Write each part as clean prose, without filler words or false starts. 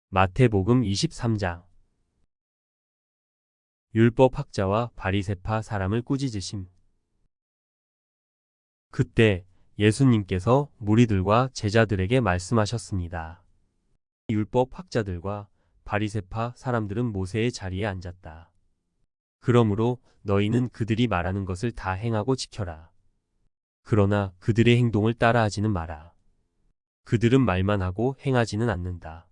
마태복음 23장. 율법학자와 바리새파 사람을 꾸짖으심. 그때 예수님께서 무리들과 제자들에게 말씀하셨습니다. 율법학자들과 바리새파 사람들은 모세의 자리에 앉았다. 그러므로 너희는 그들이 말하는 것을 다 행하고 지켜라. 그러나 그들의 행동을 따라하지는 마라. 그들은 말만 하고 행하지는 않는다.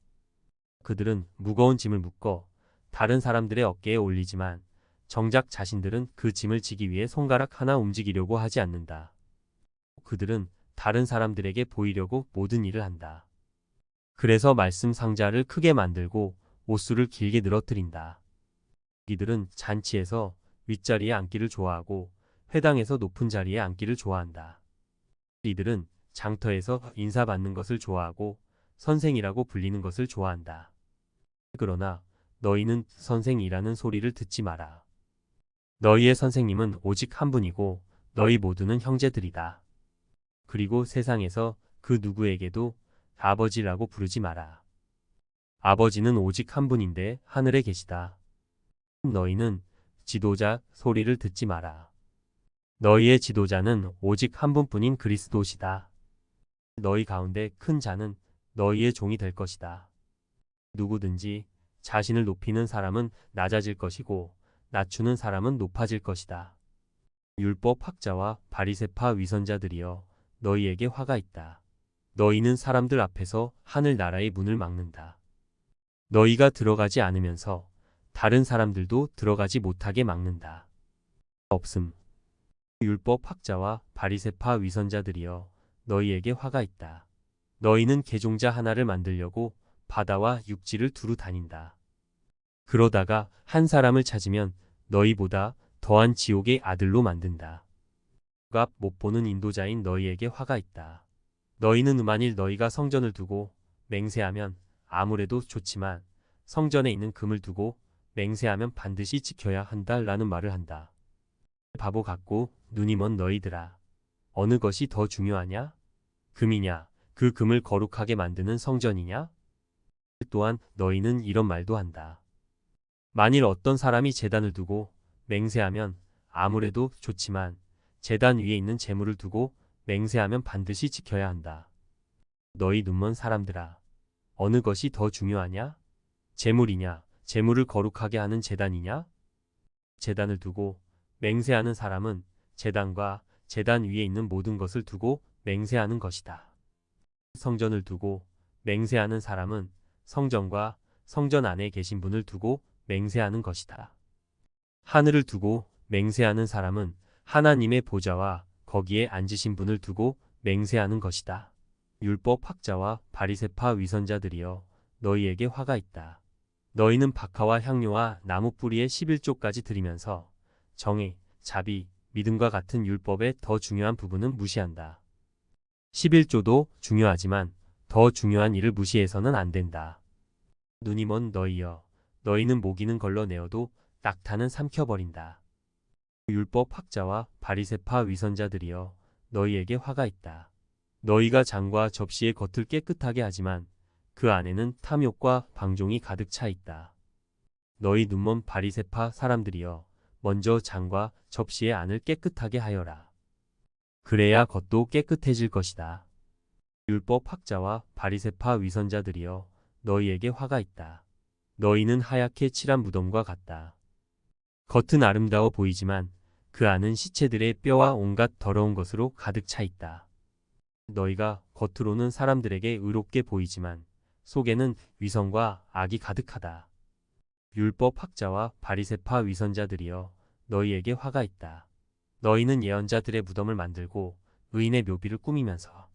그들은 무거운 짐을 묶어 다른 사람들의 어깨에 올리지만 정작 자신들은 그 짐을 지기 위해 손가락 하나 움직이려고 하지 않는다. 그들은 다른 사람들에게 보이려고 모든 일을 한다. 그래서 말씀 상자를 크게 만들고 옷수를 길게 늘어뜨린다. 이들은 잔치에서 윗자리에 앉기를 좋아하고 회당에서 높은 자리에 앉기를 좋아한다. 이들은 장터에서 인사받는 것을 좋아하고 선생이라고 불리는 것을 좋아한다. 그러나 너희는 선생이라는 소리를 듣지 마라. 너희의 선생님은 오직 한 분이고 너희 모두는 형제들이다. 그리고 세상에서 그 누구에게도 아버지라고 부르지 마라. 아버지는 오직 한 분인데 하늘에 계시다. 너희는 지도자 소리를 듣지 마라. 너희의 지도자는 오직 한 분뿐인 그리스도시다. 너희 가운데 큰 자는 너희의 종이 될 것이다. 누구든지 자신을 높이는 사람은 낮아질 것이고 낮추는 사람은 높아질 것이다. 율법학자와 바리새파 위선자들이여, 너희에게 화가 있다. 너희는 사람들 앞에서 하늘 나라의 문을 막는다. 너희가 들어가지 않으면서 다른 사람들도 들어가지 못하게 막는다. 없음. 율법학자와 바리새파 위선자들이여, 너희에게 화가 있다. 너희는 개종자 하나를 만들려고 바다와 육지를 두루 다닌다. 그러다가 한 사람을 찾으면 너희보다 더한 지옥의 아들로 만든다. 앞 못 보는 인도자인 너희에게 화가 있다. 너희는 만일 너희가 성전을 두고 맹세하면 아무래도 좋지만 성전에 있는 금을 두고 맹세하면 반드시 지켜야 한다라는 말을 한다. 바보 같고 눈이 먼 너희들아. 어느 것이 더 중요하냐? 금이냐? 그 금을 거룩하게 만드는 성전이냐? 또한 너희는 이런 말도 한다. 만일 어떤 사람이 제단을 두고 맹세하면 아무래도 좋지만 제단 위에 있는 재물을 두고 맹세하면 반드시 지켜야 한다. 너희 눈먼 사람들아. 어느 것이 더 중요하냐? 재물이냐? 재물을 거룩하게 하는 제단이냐? 제단을 두고 맹세하는 사람은 제단과 제단 위에 있는 모든 것을 두고 맹세하는 것이다. 성전을 두고 맹세하는 사람은 성전과 성전 안에 계신 분을 두고 맹세하는 것이다. 하늘을 두고 맹세하는 사람은 하나님의 보좌와 거기에 앉으신 분을 두고 맹세하는 것이다. 율법학자와 바리새파 위선자들이여, 너희에게 화가 있다. 너희는 박하와 향료와 나무 뿌리의 11조까지 드리면서 정의, 자비, 믿음과 같은 율법의 더 중요한 부분은 무시한다. 11조도 중요하지만 더 중요한 일을 무시해서는 안 된다. 눈이 먼 너희여, 너희는 모기는 걸러내어도 낙타는 삼켜버린다. 율법학자와 바리새파 위선자들이여, 너희에게 화가 있다. 너희가 장과 접시의 겉을 깨끗하게 하지만 그 안에는 탐욕과 방종이 가득 차 있다. 너희 눈먼 바리새파 사람들이여, 먼저 장과 접시의 안을 깨끗하게 하여라. 그래야 겉도 깨끗해질 것이다. 율법학자와 바리새파 위선자들이여, 너희에게 화가 있다. 너희는 하얗게 칠한 무덤과 같다. 겉은 아름다워 보이지만 그 안은 시체들의 뼈와 온갖 더러운 것으로 가득 차 있다. 너희가 겉으로는 사람들에게 의롭게 보이지만 속에는 위선과 악이 가득하다. 율법학자와 바리새파 위선자들이여, 너희에게 화가 있다. 너희는 예언자들의 무덤을 만들고 의인의 묘비를 꾸미면서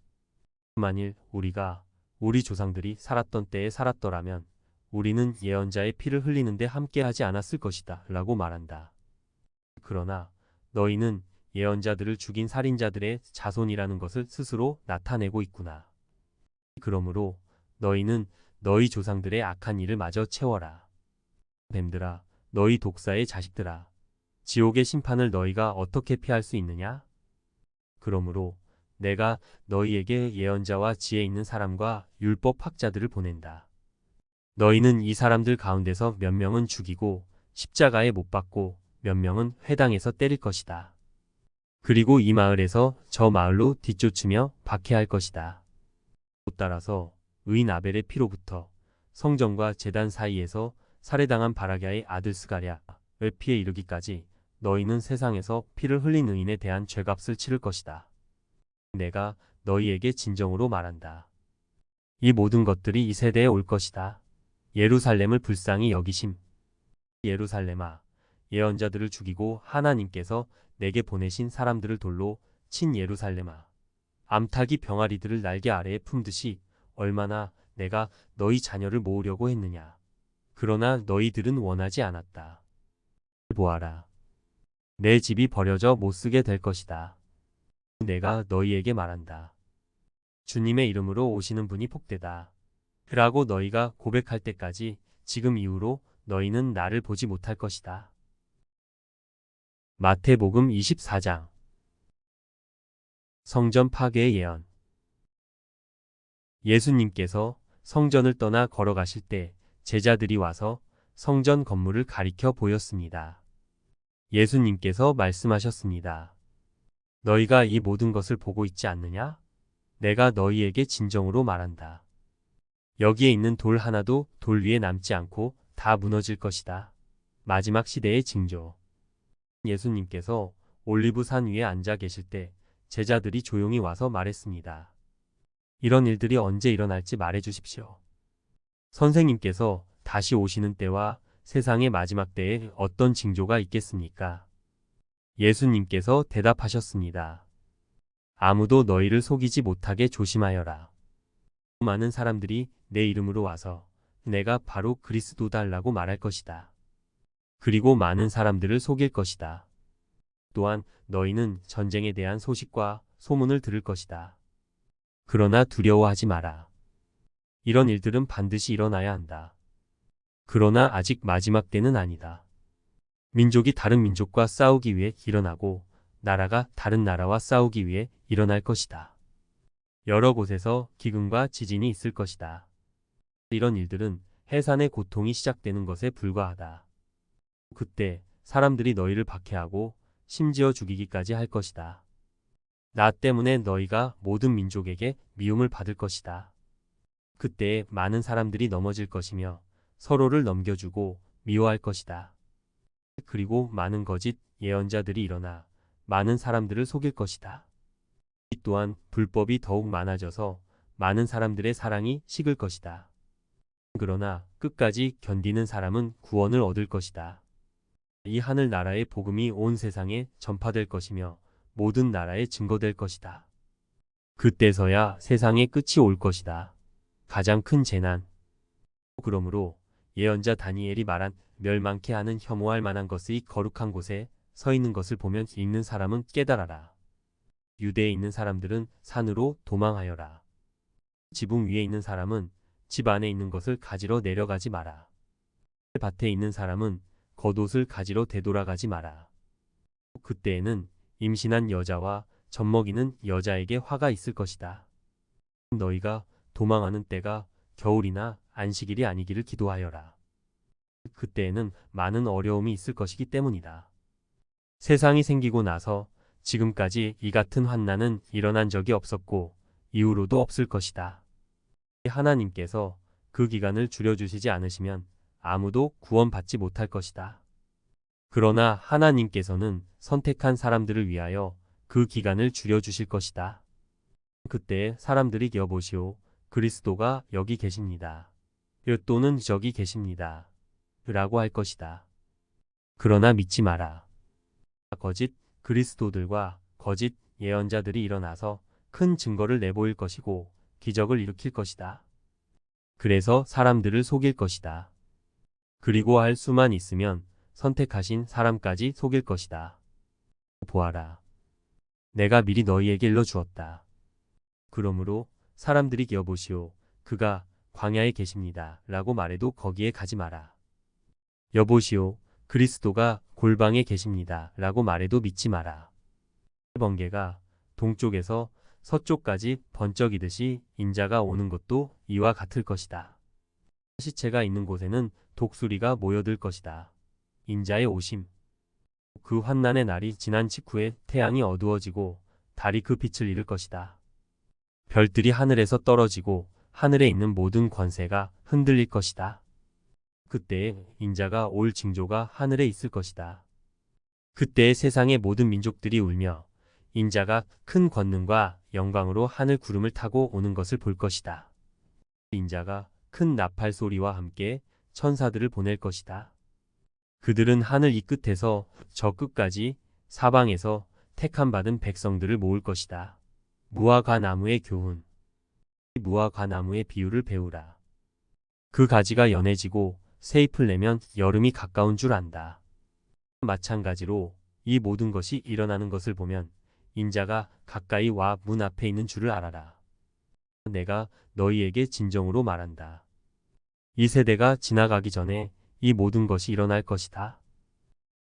만일 우리가 우리 조상들이 살았던 때에 살았더라면 우리는 예언자의 피를 흘리는데 함께하지 않았을 것이다 라고 말한다. 그러나 너희는 예언자들을 죽인 살인자들의 자손이라는 것을 스스로 나타내고 있구나. 그러므로 너희는 너희 조상들의 악한 일을 마저 채워라. 뱀들아, 너희 독사의 자식들아. 지옥의 심판을 너희가 어떻게 피할 수 있느냐? 그러므로 내가 너희에게 예언자와 지혜 있는 사람과 율법학자들을 보낸다. 너희는 이 사람들 가운데서 몇 명은 죽이고 십자가에 못 박고 몇 명은 회당에서 때릴 것이다. 그리고 이 마을에서 저 마을로 뒤쫓으며 박해할 것이다. 따라서 의인 아벨의 피로부터 성전과 제단 사이에서 살해당한 바라기아의 아들 스가랴의 피에 이르기까지 너희는 세상에서 피를 흘린 의인에 대한 죄값을 치를 것이다. 내가 너희에게 진정으로 말한다. 이 모든 것들이 이 세대에 올 것이다. 예루살렘을 불쌍히 여기심. 예루살렘아, 예언자들을 죽이고 하나님께서 내게 보내신 사람들을 돌로 친 예루살렘아, 암탉이 병아리들을 날개 아래에 품듯이 얼마나 내가 너희 자녀를 모으려고 했느냐. 그러나 너희들은 원하지 않았다. 보아라. 내 집이 버려져 못쓰게 될 것이다. 내가 너희에게 말한다. 주님의 이름으로 오시는 분이 복되다. 라고 너희가 고백할 때까지 지금 이후로 너희는 나를 보지 못할 것이다. 마태복음 24장. 성전 파괴의 예언. 예수님께서 성전을 떠나 걸어가실 때 제자들이 와서 성전 건물을 가리켜 보였습니다. 예수님께서 말씀하셨습니다. 너희가 이 모든 것을 보고 있지 않느냐? 내가 너희에게 진정으로 말한다. 여기에 있는 돌 하나도 돌 위에 남지 않고 다 무너질 것이다. 마지막 시대의 징조. 예수님께서 올리브산 위에 앉아 계실 때 제자들이 조용히 와서 말했습니다. 이런 일들이 언제 일어날지 말해 주십시오. 선생님께서 다시 오시는 때와 세상의 마지막 때에 어떤 징조가 있겠습니까? 예수님께서 대답하셨습니다. 아무도 너희를 속이지 못하게 조심하여라. 많은 사람들이 내 이름으로 와서 내가 바로 그리스도다라고 말할 것이다. 그리고 많은 사람들을 속일 것이다. 또한 너희는 전쟁에 대한 소식과 소문을 들을 것이다. 그러나 두려워하지 마라. 이런 일들은 반드시 일어나야 한다. 그러나 아직 마지막 때는 아니다. 민족이 다른 민족과 싸우기 위해 일어나고 나라가 다른 나라와 싸우기 위해 일어날 것이다. 여러 곳에서 기근과 지진이 있을 것이다. 이런 일들은 해산의 고통이 시작되는 것에 불과하다. 그때 사람들이 너희를 박해하고 심지어 죽이기까지 할 것이다. 나 때문에 너희가 모든 민족에게 미움을 받을 것이다. 그때 많은 사람들이 넘어질 것이며 서로를 넘겨주고 미워할 것이다. 그리고 많은 거짓 예언자들이 일어나 많은 사람들을 속일 것이다. 또한 불법이 더욱 많아져서 많은 사람들의 사랑이 식을 것이다. 그러나 끝까지 견디는 사람은 구원을 얻을 것이다. 이 하늘나라의 복음이 온 세상에 전파될 것이며 모든 나라에 증거될 것이다. 그때서야 세상의 끝이 올 것이다. 가장 큰 재난. 그러므로 예언자 다니엘이 말한 멸망케 하는 혐오할 만한 것의 거룩한 곳에 서 있는 것을 보면 읽는 사람은 깨달아라. 유대에 있는 사람들은 산으로 도망하여라. 지붕 위에 있는 사람은 집 안에 있는 것을 가지러 내려가지 마라. 밭에 있는 사람은 겉옷을 가지러 되돌아가지 마라. 그때에는 임신한 여자와 젖먹이는 여자에게 화가 있을 것이다. 너희가 도망하는 때가 겨울이나 안식일이 아니기를 기도하여라. 그때에는 많은 어려움이 있을 것이기 때문이다. 세상이 생기고 나서 지금까지 이 같은 환난은 일어난 적이 없었고 이후로도 없을 것이다. 하나님께서 그 기간을 줄여주시지 않으시면 아무도 구원받지 못할 것이다. 그러나 하나님께서는 선택한 사람들을 위하여 그 기간을 줄여주실 것이다. 그때 사람들이 여보시오, 그리스도가 여기 계십니다. 또는 저기 계십니다. 라고 할 것이다. 그러나 믿지 마라. 거짓 그리스도들과 거짓 예언자들이 일어나서 큰 증거를 내보일 것이고 기적을 일으킬 것이다. 그래서 사람들을 속일 것이다. 그리고 할 수만 있으면 선택하신 사람까지 속일 것이다. 보아라. 내가 미리 너희에게 일러주었다. 그러므로 사람들이 여보시오, 그가 광야에 계십니다. 라고 말해도 거기에 가지 마라. 여보시오, 그리스도가 골방에 계십니다. 라고 말해도 믿지 마라. 번개가 동쪽에서 서쪽까지 번쩍이듯이 인자가 오는 것도 이와 같을 것이다. 시체가 있는 곳에는 독수리가 모여들 것이다. 인자의 오심. 그 환난의 날이 지난 직후에 태양이 어두워지고 달이 그 빛을 잃을 것이다. 별들이 하늘에서 떨어지고 하늘에 있는 모든 권세가 흔들릴 것이다. 그때에 인자가 올 징조가 하늘에 있을 것이다. 그때에 세상의 모든 민족들이 울며 인자가 큰 권능과 영광으로 하늘 구름을 타고 오는 것을 볼 것이다. 인자가 큰 나팔 소리와 함께 천사들을 보낼 것이다. 그들은 하늘 이 끝에서 저 끝까지 사방에서 택함 받은 백성들을 모을 것이다. 무화과나무의 교훈. 무화과나무의 비유를 배우라. 그 가지가 연해지고 새잎을 내면 여름이 가까운 줄 안다. 마찬가지로 이 모든 것이 일어나는 것을 보면 인자가 가까이 와 문 앞에 있는 줄을 알아라. 내가 너희에게 진정으로 말한다. 이 세대가 지나가기 전에 이 모든 것이 일어날 것이다.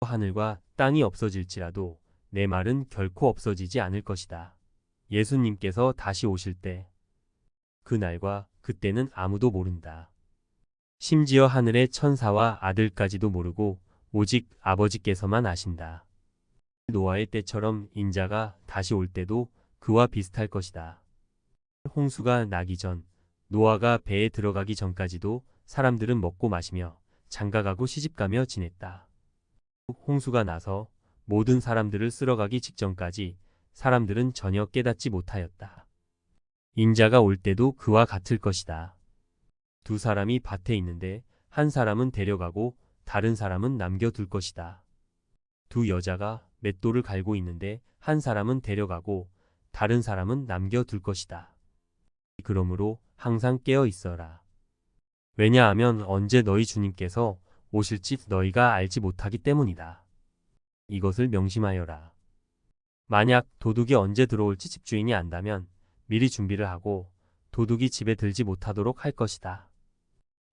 하늘과 땅이 없어질지라도 내 말은 결코 없어지지 않을 것이다. 예수님께서 다시 오실 때 그날과 그때는 아무도 모른다. 심지어 하늘의 천사와 아들까지도 모르고 오직 아버지께서만 아신다. 노아의 때처럼 인자가 다시 올 때도 그와 비슷할 것이다. 홍수가 나기 전, 노아가 배에 들어가기 전까지도 사람들은 먹고 마시며 장가가고 시집가며 지냈다. 홍수가 나서 모든 사람들을 쓸어가기 직전까지 사람들은 전혀 깨닫지 못하였다. 인자가 올 때도 그와 같을 것이다. 두 사람이 밭에 있는데 한 사람은 데려가고 다른 사람은 남겨둘 것이다. 두 여자가 맷돌을 갈고 있는데 한 사람은 데려가고 다른 사람은 남겨둘 것이다. 그러므로 항상 깨어 있어라. 왜냐하면 언제 너희 주님께서 오실지 너희가 알지 못하기 때문이다. 이것을 명심하여라. 만약 도둑이 언제 들어올지 집주인이 안다면 미리 준비를 하고 도둑이 집에 들지 못하도록 할 것이다.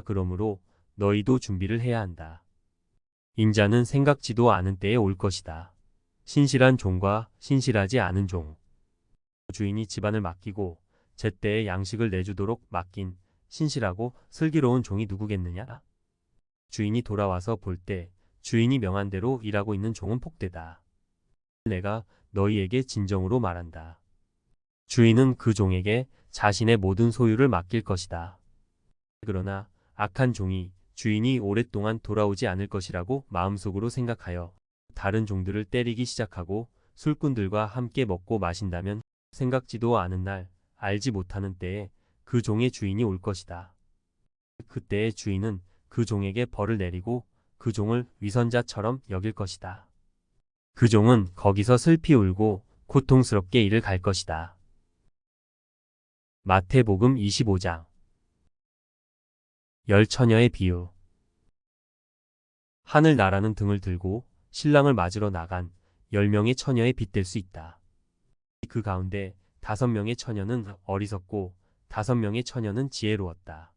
그러므로 너희도 준비를 해야 한다. 인자는 생각지도 않은 때에 올 것이다. 신실한 종과 신실하지 않은 종. 주인이 집안을 맡기고 제때에 양식을 내주도록 맡긴 신실하고 슬기로운 종이 누구겠느냐? 주인이 돌아와서 볼 때 주인이 명한 대로 일하고 있는 종은 복되다. 내가 너희에게 진정으로 말한다. 주인은 그 종에게 자신의 모든 소유를 맡길 것이다. 그러나 악한 종이 주인이 오랫동안 돌아오지 않을 것이라고 마음속으로 생각하여 다른 종들을 때리기 시작하고 술꾼들과 함께 먹고 마신다면 생각지도 않은 날, 알지 못하는 때에 그 종의 주인이 올 것이다. 그때의 주인은 그 종에게 벌을 내리고 그 종을 위선자처럼 여길 것이다. 그 종은 거기서 슬피 울고 고통스럽게 이를 갈 것이다. 마태복음 25장. 열 처녀의 비유. 하늘나라는 등을 들고 신랑을 맞으러 나간 10명의 처녀에 빗댈 수 있다. 그 가운데 5명의 처녀는 어리석고 5명의 처녀는 지혜로웠다.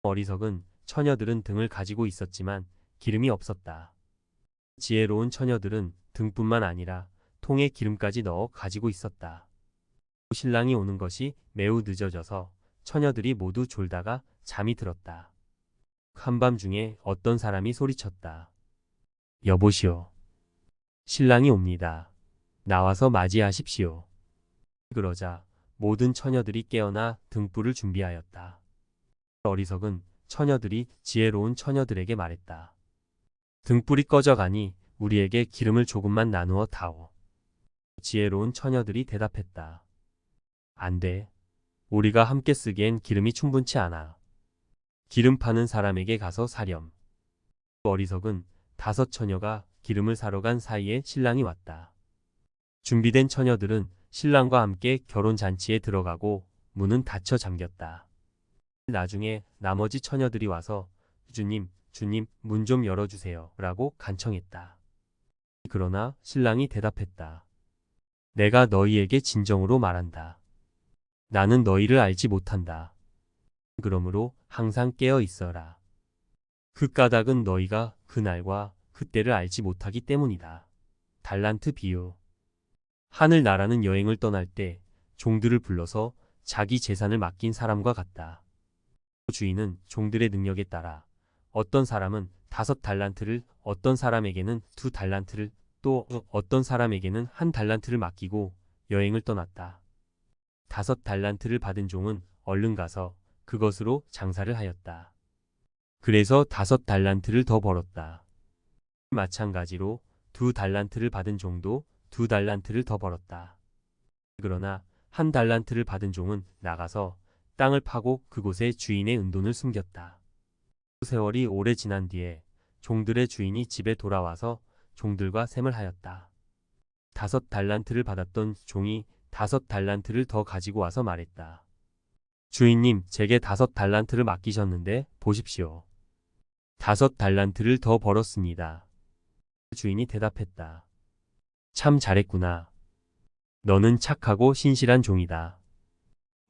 어리석은 처녀들은 등을 가지고 있었지만 기름이 없었다. 지혜로운 처녀들은 등뿐만 아니라 통에 기름까지 넣어 가지고 있었다. 신랑이 오는 것이 매우 늦어져서 처녀들이 모두 졸다가 잠이 들었다. 한밤중에 어떤 사람이 소리쳤다. 여보시오. 신랑이 옵니다. 나와서 맞이하십시오. 그러자 모든 처녀들이 깨어나 등불을 준비하였다. 어리석은 처녀들이 지혜로운 처녀들에게 말했다. 등불이 꺼져가니 우리에게 기름을 조금만 나누어 다오. 지혜로운 처녀들이 대답했다. 안 돼. 우리가 함께 쓰기엔 기름이 충분치 않아. 기름 파는 사람에게 가서 사렴. 어리석은 5 처녀가 기름을 사러 간 사이에 신랑이 왔다. 준비된 처녀들은 신랑과 함께 결혼잔치에 들어가고 문은 닫혀 잠겼다. 나중에 나머지 처녀들이 와서 주님, 문 좀 열어주세요 라고 간청했다. 그러나 신랑이 대답했다. 내가 너희에게 진정으로 말한다. 나는 너희를 알지 못한다. 그러므로 항상 깨어 있어라. 그 까닭은 너희가 그날과 그때를 알지 못하기 때문이다. 달란트 비유. 하늘나라는 여행을 떠날 때 종들을 불러서 자기 재산을 맡긴 사람과 같다. 주인은 종들의 능력에 따라 어떤 사람은 5달란트를, 어떤 사람에게는 2달란트를, 또 어떤 사람에게는 1달란트를 맡기고 여행을 떠났다. 5달란트를 받은 종은 얼른 가서 그것으로 장사를 하였다. 그래서 5달란트를 더 벌었다. 마찬가지로 2달란트를 받은 종도 2달란트를 더 벌었다. 그러나 1달란트를 받은 종은 나가서 땅을 파고 그곳에 주인의 은돈을 숨겼다. 세월이 오래 지난 뒤에 종들의 주인이 집에 돌아와서 종들과 셈을 하였다. 5달란트를 받았던 종이 5달란트를 더 가지고 와서 말했다. 주인님, 제게 5달란트를 맡기셨는데 보십시오. 5달란트를 더 벌었습니다. 주인이 대답했다. 참 잘했구나. 너는 착하고 신실한 종이다.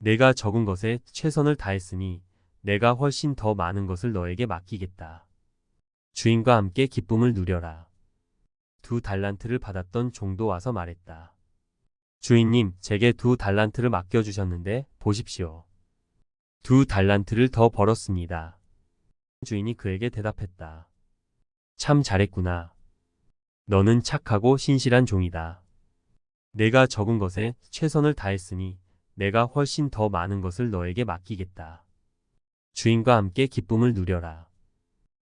내가 적은 것에 최선을 다했으니 내가 훨씬 더 많은 것을 너에게 맡기겠다. 주인과 함께 기쁨을 누려라. 2달란트를 받았던 종도 와서 말했다. 주인님, 제게 2달란트를 맡겨주셨는데 보십시오. 2달란트를 더 벌었습니다. 주인이 그에게 대답했다. 참 잘했구나. 너는 착하고 신실한 종이다. 내가 적은 것에 최선을 다했으니 내가 훨씬 더 많은 것을 너에게 맡기겠다. 주인과 함께 기쁨을 누려라.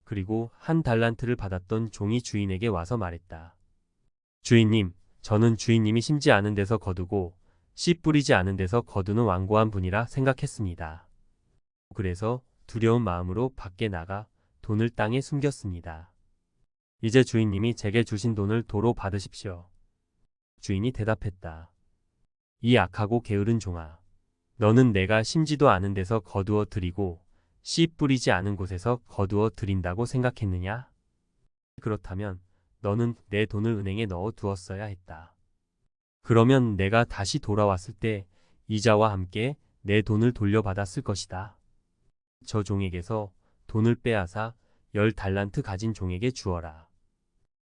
그리고 1달란트를 받았던 종이 주인에게 와서 말했다. 주인님, 저는 주인님이 심지 않은 데서 거두고 씨 뿌리지 않은 데서 거두는 완고한 분이라 생각했습니다. 그래서 두려운 마음으로 밖에 나가 돈을 땅에 숨겼습니다. 이제 주인님이 제게 주신 돈을 도로 받으십시오. 주인이 대답했다. 이 악하고 게으른 종아, 너는 내가 심지도 않은 데서 거두어 드리고 씨 뿌리지 않은 곳에서 거두어 드린다고 생각했느냐? 그렇다면 너는 내 돈을 은행에 넣어 두었어야 했다. 그러면 내가 다시 돌아왔을 때 이자와 함께 내 돈을 돌려받았을 것이다. 저 종에게서 돈을 빼앗아 10달란트 가진 종에게 주어라.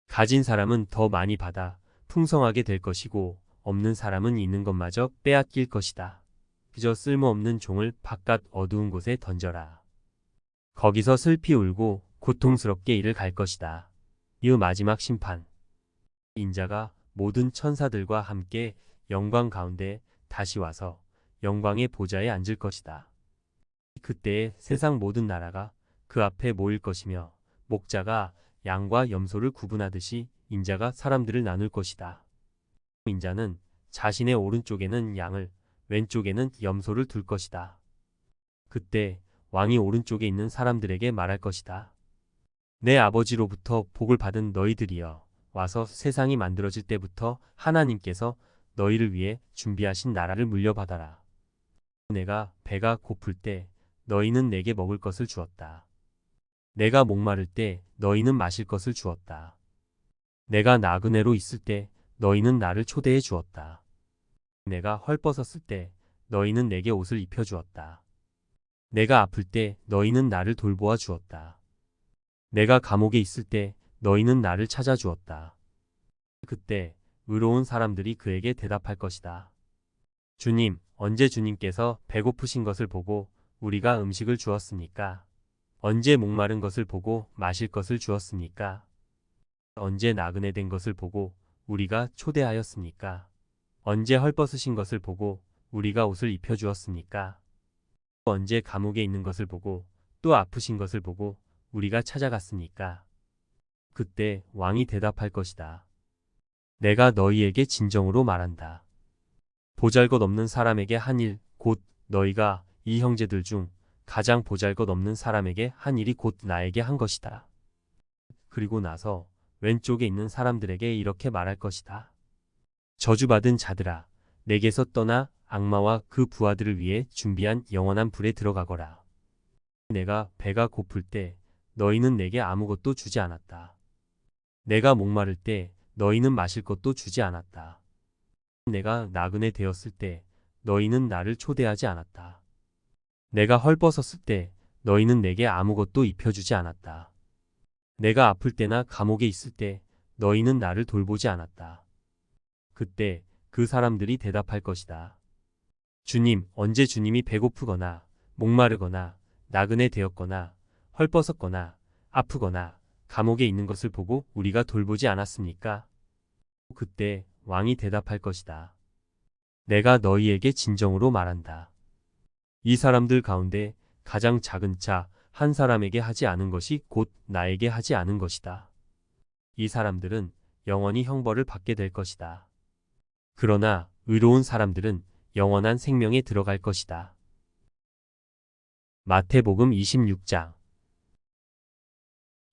가진 사람은 더 많이 받아 풍성하게 될 것이고 없는 사람은 있는 것마저 빼앗길 것이다. 그저 쓸모없는 종을 바깥 어두운 곳에 던져라. 거기서 슬피 울고 고통스럽게 이를 갈 것이다. 이후 마지막 심판. 인자가 모든 천사들과 함께 영광 가운데 다시 와서 영광의 보좌에 앉을 것이다. 그때에 세상 모든 나라가 그 앞에 모일 것이며 목자가 양과 염소를 구분하듯이 인자가 사람들을 나눌 것이다. 인자는 자신의 오른쪽에는 양을, 왼쪽에는 염소를 둘 것이다. 그때 왕이 오른쪽에 있는 사람들에게 말할 것이다. 내 아버지로부터 복을 받은 너희들이여, 와서 세상이 만들어질 때부터 하나님께서 너희를 위해 준비하신 나라를 물려받아라. 내가 배가 고플 때 너희는 내게 먹을 것을 주었다. 내가 목마를 때 너희는 마실 것을 주었다. 내가 나그네로 있을 때 너희는 나를 초대해 주었다. 내가 헐벗었을 때 너희는 내게 옷을 입혀 주었다. 내가 아플 때 너희는 나를 돌보아 주었다. 내가 감옥에 있을 때 너희는 나를 찾아 주었다. 그때 의로운 사람들이 그에게 대답할 것이다. 주님, 언제 주님께서 배고프신 것을 보고 우리가 음식을 주었습니까? 언제 목마른 것을 보고 마실 것을 주었습니까? 언제 나그네 된 것을 보고 우리가 초대하였습니까? 언제 헐벗으신 것을 보고 우리가 옷을 입혀 주었습니까? 언제 감옥에 있는 것을 보고 또 아프신 것을 보고 우리가 찾아갔습니까? 그때 왕이 대답할 것이다. 내가 너희에게 진정으로 말한다. 보잘것없는 사람에게 한 일, 곧 너희가 이 형제들 중 가장 보잘것없는 사람에게 한 일이 곧 나에게 한 것이다. 그리고 나서 왼쪽에 있는 사람들에게 이렇게 말할 것이다. 저주받은 자들아, 내게서 떠나 악마와 그 부하들을 위해 준비한 영원한 불에 들어가거라. 내가 배가 고플 때 너희는 내게 아무것도 주지 않았다. 내가 목마를 때 너희는 마실 것도 주지 않았다. 내가 나그네 되었을 때 너희는 나를 초대하지 않았다. 내가 헐벗었을 때 너희는 내게 아무것도 입혀주지 않았다. 내가 아플 때나 감옥에 있을 때 너희는 나를 돌보지 않았다. 그때 그 사람들이 대답할 것이다. 주님, 언제 주님이 배고프거나 목마르거나 나그네 되었거나 헐벗었거나 아프거나 감옥에 있는 것을 보고 우리가 돌보지 않았습니까? 그때 왕이 대답할 것이다. 내가 너희에게 진정으로 말한다. 이 사람들 가운데 가장 작은 자 한 사람에게 하지 않은 것이 곧 나에게 하지 않은 것이다. 이 사람들은 영원히 형벌을 받게 될 것이다. 그러나 의로운 사람들은 영원한 생명에 들어갈 것이다. 마태복음 26장.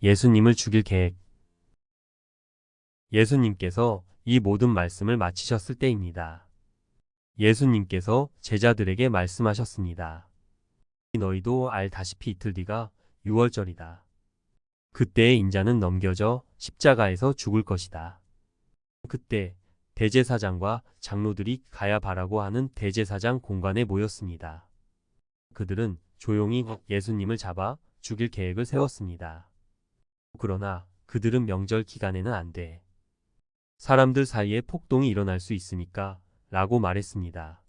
예수님을 죽일 계획. 예수님께서 이 모든 말씀을 마치셨을 때입니다. 예수님께서 제자들에게 말씀하셨습니다. 너희도 알다시피 이틀 뒤가 유월절이다. 그때의 인자는 넘겨져 십자가에서 죽을 것이다. 그때 대제사장과 장로들이 가야바라고 하는 대제사장 공관에 모였습니다. 그들은 조용히 예수님을 잡아 죽일 계획을 세웠습니다. 그러나 그들은 명절 기간에는 안 돼. 사람들 사이에 폭동이 일어날 수 있으니까 라고 말했습니다.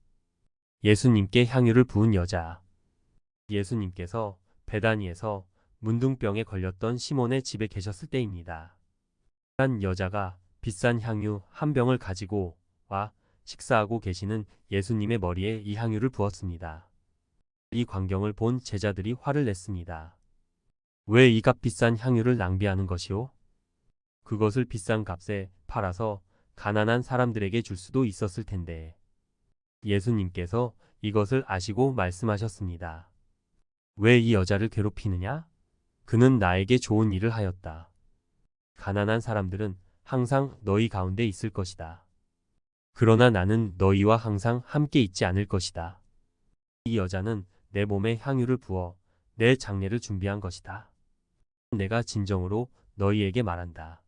예수님께 향유를 부은 여자. 예수님께서 베다니에서 문둥병에 걸렸던 시몬의 집에 계셨을 때입니다. 한 여자가 비싼 향유 한 병을 가지고 와 식사하고 계시는 예수님의 머리에 이 향유를 부었습니다. 이 광경을 본 제자들이 화를 냈습니다. 왜 이 값비싼 향유를 낭비하는 것이오? 그것을 비싼 값에 팔아서 가난한 사람들에게 줄 수도 있었을 텐데. 예수님께서 이것을 아시고 말씀하셨습니다. 왜 이 여자를 괴롭히느냐? 그는 나에게 좋은 일을 하였다. 가난한 사람들은 항상 너희 가운데 있을 것이다. 그러나 나는 너희와 항상 함께 있지 않을 것이다. 이 여자는 내 몸에 향유를 부어 내 장례를 준비한 것이다. 내가 진정으로 너희에게 말한다.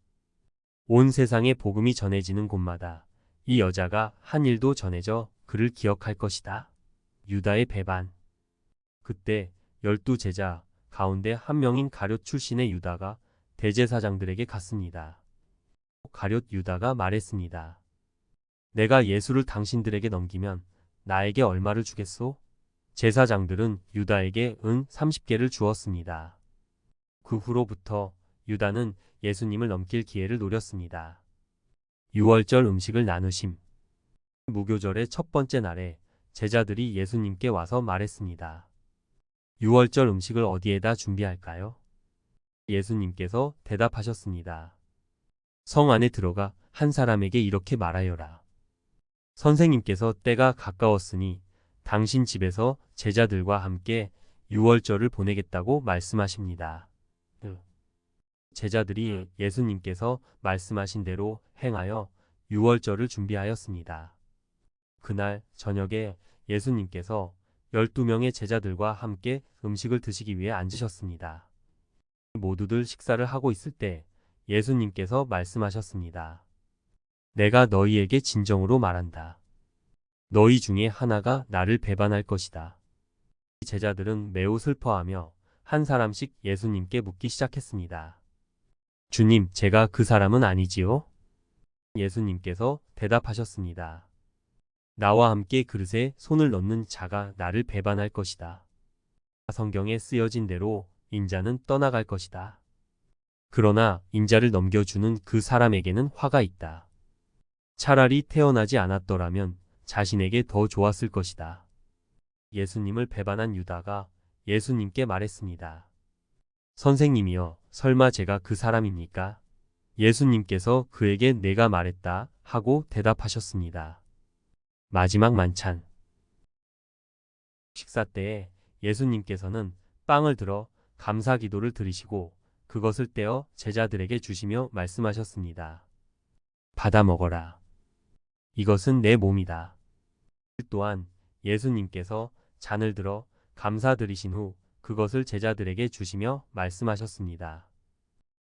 온 세상에 복음이 전해지는 곳마다 이 여자가 한 일도 전해져 그를 기억할 것이다. 유다의 배반. 그때 12제자 가운데 한 명인 가룟 출신의 유다가 대제사장들에게 갔습니다. 가룟 유다가 말했습니다. 내가 예수를 당신들에게 넘기면 나에게 얼마를 주겠소? 제사장들은 유다에게 은 30개를 주었습니다. 그 후로부터 유다는 예수님을 넘길 기회를 노렸습니다. 유월절 음식을 나누심. 무교절의 첫 번째 날에 제자들이 예수님께 와서 말했습니다. 유월절 음식을 어디에다 준비할까요? 예수님께서 대답하셨습니다. 성 안에 들어가 한 사람에게 이렇게 말하여라. 선생님께서 때가 가까웠으니 당신 집에서 제자들과 함께 유월절을 보내겠다고 말씀하십니다. 제자들이 예수님께서 말씀하신 대로 행하여 유월절을 준비하였습니다. 그날 저녁에 예수님께서 12명의 제자들과 함께 음식을 드시기 위해 앉으셨습니다. 모두들 식사를 하고 있을 때 예수님께서 말씀하셨습니다. 내가 너희에게 진정으로 말한다. 너희 중에 하나가 나를 배반할 것이다. 제자들은 매우 슬퍼하며 한 사람씩 예수님께 묻기 시작했습니다. 주님, 제가 그 사람은 아니지요? 예수님께서 대답하셨습니다. 나와 함께 그릇에 손을 넣는 자가 나를 배반할 것이다. 성경에 쓰여진 대로 인자는 떠나갈 것이다. 그러나 인자를 넘겨주는 그 사람에게는 화가 있다. 차라리 태어나지 않았더라면 자신에게 더 좋았을 것이다. 예수님을 배반한 유다가 예수님께 말했습니다. 선생님이여, 설마 제가 그 사람입니까? 예수님께서 그에게 내가 말했다 하고 대답하셨습니다. 마지막 만찬. 식사 때에 예수님께서는 빵을 들어 감사 기도를 드리시고 그것을 떼어 제자들에게 주시며 말씀하셨습니다. 받아 먹어라. 이것은 내 몸이다. 또한 예수님께서 잔을 들어 감사드리신 후 그것을 제자들에게 주시며 말씀하셨습니다.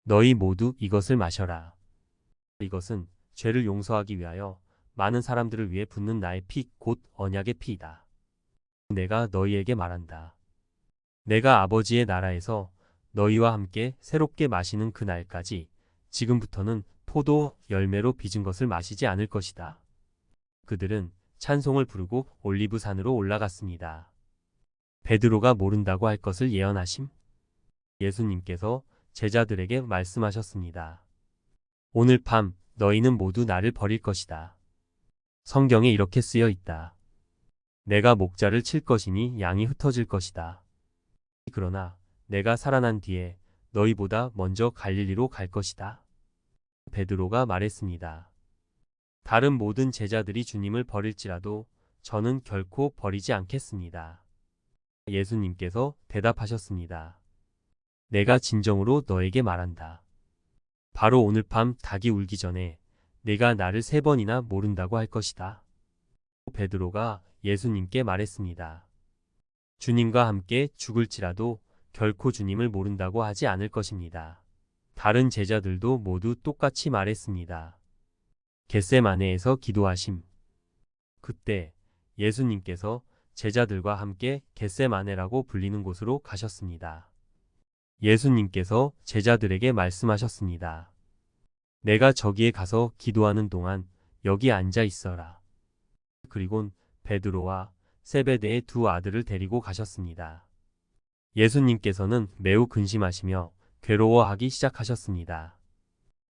너희 모두 이것을 마셔라. 이것은 죄를 용서하기 위하여 많은 사람들을 위해 붓는 나의 피, 곧 언약의 피이다. 내가 너희에게 말한다. 내가 아버지의 나라에서 너희와 함께 새롭게 마시는 그 날까지 지금부터는 포도 열매로 빚은 것을 마시지 않을 것이다. 그들은 찬송을 부르고 올리브산으로 올라갔습니다. 베드로가 모른다고 할 것을 예언하심. 예수님께서 제자들에게 말씀하셨습니다. 오늘 밤 너희는 모두 나를 버릴 것이다. 성경에 이렇게 쓰여 있다. 내가 목자를 칠 것이니 양이 흩어질 것이다. 그러나 내가 살아난 뒤에 너희보다 먼저 갈릴리로 갈 것이다. 베드로가 말했습니다. 다른 모든 제자들이 주님을 버릴지라도 저는 결코 버리지 않겠습니다. 예수님께서 대답하셨습니다. 내가 진정으로 너에게 말한다. 바로 오늘 밤 닭이 울기 전에 네가 나를 3번이나 모른다고 할 것이다. 베드로가 예수님께 말했습니다. 주님과 함께 죽을지라도 결코 주님을 모른다고 하지 않을 것입니다. 다른 제자들도 모두 똑같이 말했습니다. 겟세마네에서 기도하심. 그때 예수님께서 제자들과 함께 겟세마네라고 불리는 곳으로 가셨습니다. 예수님께서 제자들에게 말씀하셨습니다. 내가 저기에 가서 기도하는 동안 여기 앉아 있어라. 그리곤 베드로와 세베대의 2 아들을 데리고 가셨습니다. 예수님께서는 매우 근심하시며 괴로워하기 시작하셨습니다.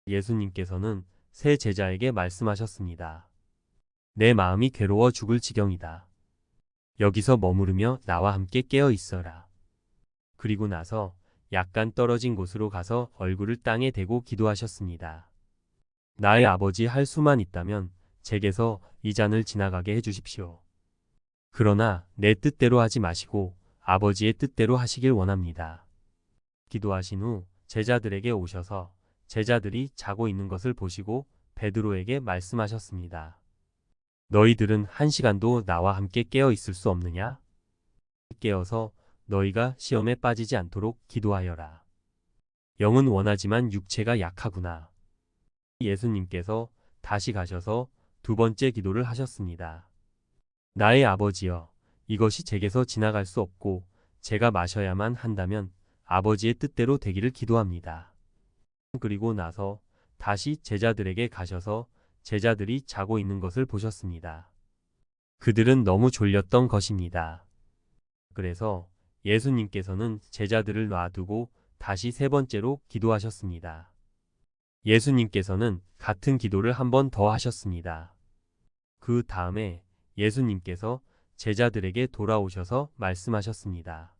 예수님께서는 세 제자에게 말씀하셨습니다. 내 마음이 괴로워 죽을 지경이다. 여기서 머무르며 나와 함께 깨어 있어라. 그리고 나서 약간 떨어진 곳으로 가서 얼굴을 땅에 대고 기도하셨습니다. 나의 아버지 할 수만 있다면 제게서 이 잔을 지나가게 해주십시오. 그러나 내 뜻대로 하지 마시고 아버지의 뜻대로 하시길 원합니다. 기도하신 후 제자들에게 오셔서 제자들이 자고 있는 것을 보시고 베드로에게 말씀하셨습니다. 너희들은 1시간도 나와 함께 깨어 있을 수 없느냐? 깨어서 너희가 시험에 빠지지 않도록 기도하여라. 영은 원하지만 육체가 약하구나. 예수님께서 다시 가셔서 2번째 기도를 하셨습니다. 나의 아버지여, 이것이 제게서 지나갈 수 없고 제가 마셔야만 한다면 아버지의 뜻대로 되기를 기도합니다. 그리고 나서 다시 제자들에게 가셔서 제자들이 자고 있는 것을 보셨습니다. 그들은 너무 졸렸던 것입니다. 그래서 예수님께서는 제자들을 놔두고 다시 3번째로 기도하셨습니다. 예수님께서는 같은 기도를 1번 더 하셨습니다. 그 다음에 예수님께서 제자들에게 돌아오셔서 말씀하셨습니다.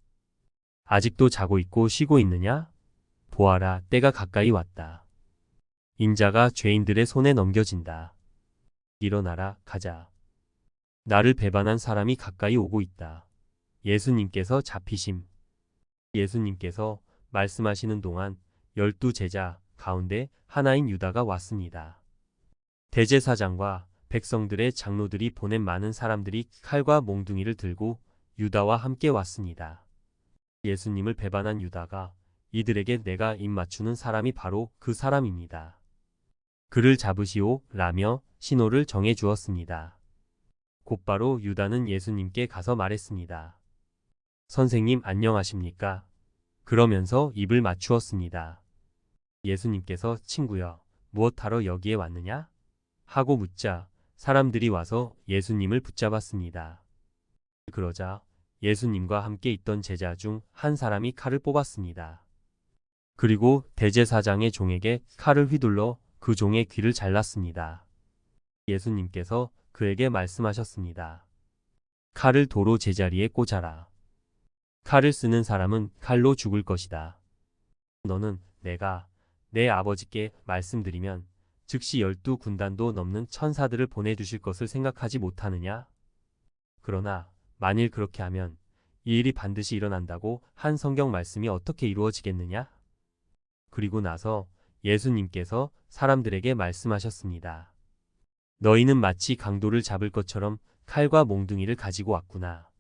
아직도 자고 있고 쉬고 있느냐? 보아라, 때가 가까이 왔다. 인자가 죄인들의 손에 넘겨진다. 일어나라, 가자. 나를 배반한 사람이 가까이 오고 있다. 예수님께서 잡히심. 예수님께서 말씀하시는 동안 12 제자 가운데 하나인 유다가 왔습니다. 대제사장과 백성들의 장로들이 보낸 많은 사람들이 칼과 몽둥이를 들고 유다와 함께 왔습니다. 예수님을 배반한 유다가 이들에게 내가 입 맞추는 사람이 바로 그 사람입니다. 그를 잡으시오 라며 신호를 정해 주었습니다. 곧바로 유다는 예수님께 가서 말했습니다. 선생님 안녕하십니까? 그러면서 입을 맞추었습니다. 예수님께서 친구여, 무엇하러 여기에 왔느냐? 하고 묻자 사람들이 와서 예수님을 붙잡았습니다. 그러자 예수님과 함께 있던 제자 중 한 사람이 칼을 뽑았습니다. 그리고 대제사장의 종에게 칼을 휘둘러 그 종의 귀를 잘랐습니다. 예수님께서 그에게 말씀하셨습니다. 칼을 도로 제자리에 꽂아라. 칼을 쓰는 사람은 칼로 죽을 것이다. 너는 내가 내 아버지께 말씀드리면 즉시 12군단도 넘는 천사들을 보내주실 것을 생각하지 못하느냐? 그러나 만일 그렇게 하면 이 일이 반드시 일어난다고 한 성경 말씀이 어떻게 이루어지겠느냐? 그리고 나서 예수님께서 사람들에게 말씀하셨습니다. 너희는 마치 강도를 잡을 것처럼 칼과 몽둥이를 가지고 왔구나.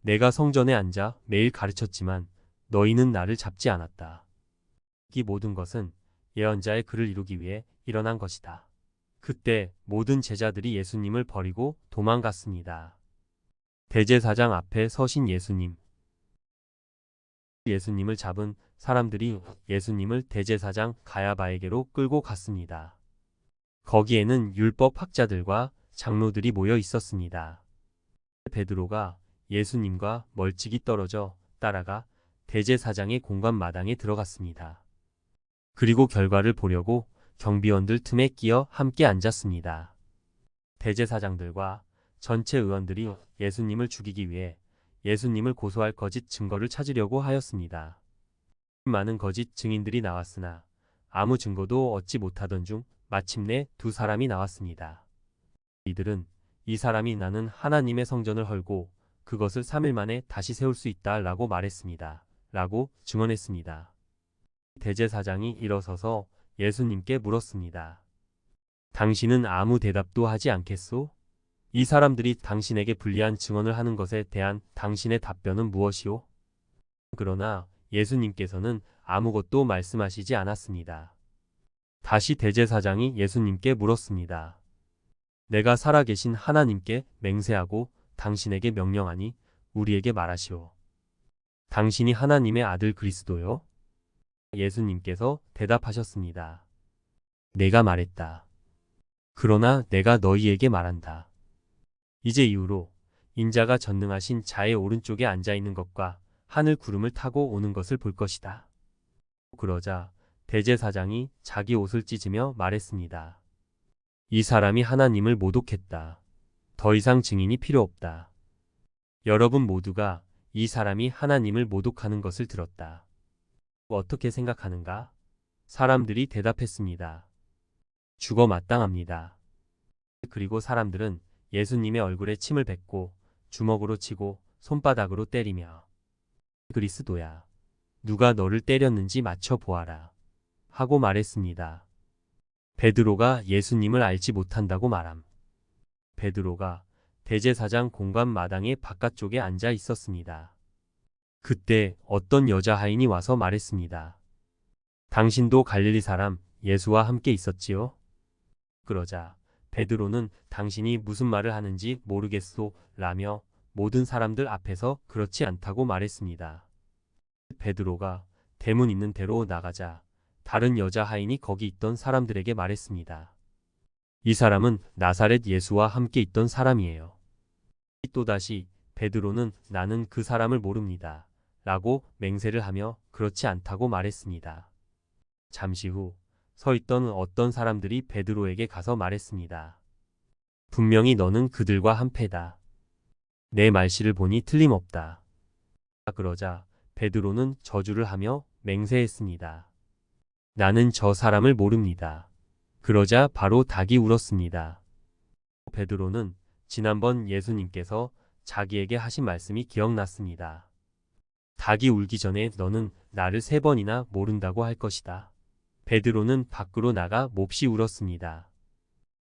내가 성전에 앉아 매일 가르쳤지만 너희는 나를 잡지 않았다. 이 모든 것은 예언자의 글을 이루기 위해 일어난 것이다. 그때 모든 제자들이 예수님을 버리고 도망갔습니다. 대제사장 앞에 서신 예수님. 예수님을 잡은 사람들이 예수님을 대제사장 가야바에게로 끌고 갔습니다. 거기에는 율법 학자들과 장로들이 모여 있었습니다. 베드로가 예수님과 멀찍이 떨어져 따라가 대제사장의 공관 마당에 들어갔습니다. 그리고 결과를 보려고 경비원들 틈에 끼어 함께 앉았습니다. 대제사장들과 전체 의원들이 예수님을 죽이기 위해 예수님을 고소할 거짓 증거를 찾으려고 하였습니다. 많은 거짓 증인들이 나왔으나 아무 증거도 얻지 못하던 중 마침내 두 사람이 나왔습니다. 이들은 이 사람이 나는 하나님의 성전을 헐고 그것을 3일 만에 다시 세울 수 있다 라고 말했습니다. 라고 증언했습니다. 대제사장이 일어서서 예수님께 물었습니다. 당신은 아무 대답도 하지 않겠소? 이 사람들이 당신에게 불리한 증언을 하는 것에 대한 당신의 답변은 무엇이오? 그러나 예수님께서는 아무것도 말씀하시지 않았습니다. 다시 대제사장이 예수님께 물었습니다. 내가 살아계신 하나님께 맹세하고 당신에게 명령하니 우리에게 말하시오. 당신이 하나님의 아들 그리스도요? 예수님께서 대답하셨습니다. 내가 말했다. 그러나 내가 너희에게 말한다. 이제 이후로 인자가 전능하신 자의 오른쪽에 앉아있는 것과 하늘 구름을 타고 오는 것을 볼 것이다. 그러자 대제사장이 자기 옷을 찢으며 말했습니다. 이 사람이 하나님을 모독했다. 더 이상 증인이 필요 없다. 여러분 모두가 이 사람이 하나님을 모독하는 것을 들었다. 어떻게 생각하는가? 사람들이 대답했습니다. 죽어 마땅합니다. 그리고 사람들은 예수님의 얼굴에 침을 뱉고 주먹으로 치고 손바닥으로 때리며 그리스도야, 누가 너를 때렸는지 맞춰보아라 하고 말했습니다. 베드로가 예수님을 알지 못한다고 말함. 베드로가 대제사장 공관 마당의 바깥쪽에 앉아 있었습니다. 그때 어떤 여자 하인이 와서 말했습니다. 당신도 갈릴리 사람 예수와 함께 있었지요? 그러자 베드로는 당신이 무슨 말을 하는지 모르겠소 라며 모든 사람들 앞에서 그렇지 않다고 말했습니다. 베드로가 대문 있는 데로 나가자 다른 여자 하인이 거기 있던 사람들에게 말했습니다. 이 사람은 나사렛 예수와 함께 있던 사람이에요. 또다시 베드로는 나는 그 사람을 모릅니다. 라고 맹세를 하며 그렇지 않다고 말했습니다. 잠시 후 서 있던 어떤 사람들이 베드로에게 가서 말했습니다. 분명히 너는 그들과 한패다. 내 말씨를 보니 틀림없다. 그러자 베드로는 저주를 하며 맹세했습니다. 나는 저 사람을 모릅니다. 그러자 바로 닭이 울었습니다. 베드로는 지난번 예수님께서 자기에게 하신 말씀이 기억났습니다. 닭이 울기 전에 너는 나를 3번이나 모른다고 할 것이다. 베드로는 밖으로 나가 몹시 울었습니다.